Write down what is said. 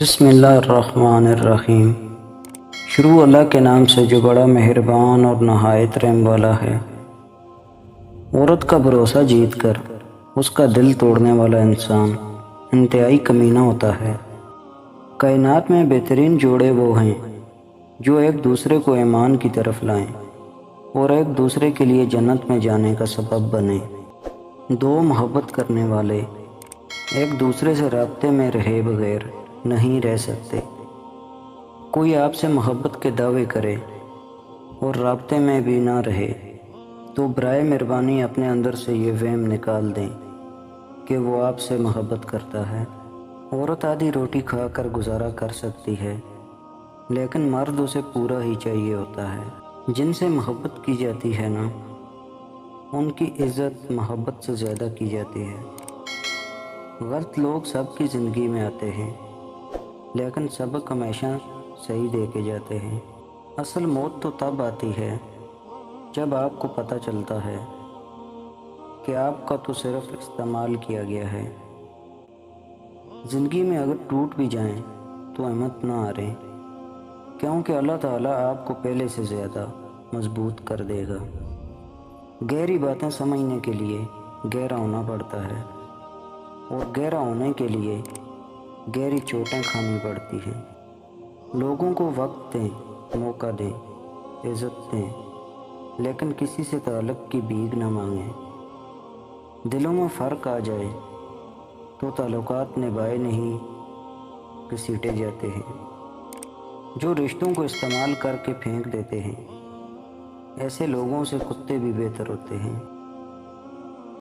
بسم اللہ الرحمن الرحیم۔ شروع اللہ کے نام سے جو بڑا مہربان اور نہایت رحم والا ہے۔ عورت کا بھروسہ جیت کر اس کا دل توڑنے والا انسان انتہائی کمینہ ہوتا ہے۔ کائنات میں بہترین جوڑے وہ ہیں جو ایک دوسرے کو ایمان کی طرف لائیں اور ایک دوسرے کے لیے جنت میں جانے کا سبب بنیں۔ دو محبت کرنے والے ایک دوسرے سے رابطے میں رہے بغیر نہیں رہ سکتے۔ کوئی آپ سے محبت کے دعوے کرے اور رابطے میں بھی نہ رہے تو برائے مہربانی اپنے اندر سے یہ وہم نکال دیں کہ وہ آپ سے محبت کرتا ہے۔ عورت آدھی روٹی کھا کر گزارا کر سکتی ہے، لیکن مرد اسے پورا ہی چاہیے ہوتا ہے۔ جن سے محبت کی جاتی ہے نا، ان کی عزت محبت سے زیادہ کی جاتی ہے۔ غلط لوگ سب کی زندگی میں آتے ہیں، لیکن سبق ہمیشہ صحیح دے کے جاتے ہیں۔ اصل موت تو تب آتی ہے جب آپ کو پتہ چلتا ہے کہ آپ کا تو صرف استعمال کیا گیا ہے۔ زندگی میں اگر ٹوٹ بھی جائیں تو ہمت نہ ہاریں، کیونکہ اللہ تعالیٰ آپ کو پہلے سے زیادہ مضبوط کر دے گا۔ گہری باتیں سمجھنے کے لیے گہرا ہونا پڑتا ہے، اور گہرا ہونے کے لیے گہری چوٹیں کھانی پڑتی ہیں۔ لوگوں کو وقت دیں، موقع دیں، عزت دیں، لیکن کسی سے تعلق کی بھیک نہ مانگیں۔ دلوں میں فرق آ جائے تو تعلقات نبھائے نہیں گھسیٹے جاتے ہیں۔ جو رشتوں کو استعمال کر کے پھینک دیتے ہیں، ایسے لوگوں سے کتے بھی بہتر ہوتے ہیں۔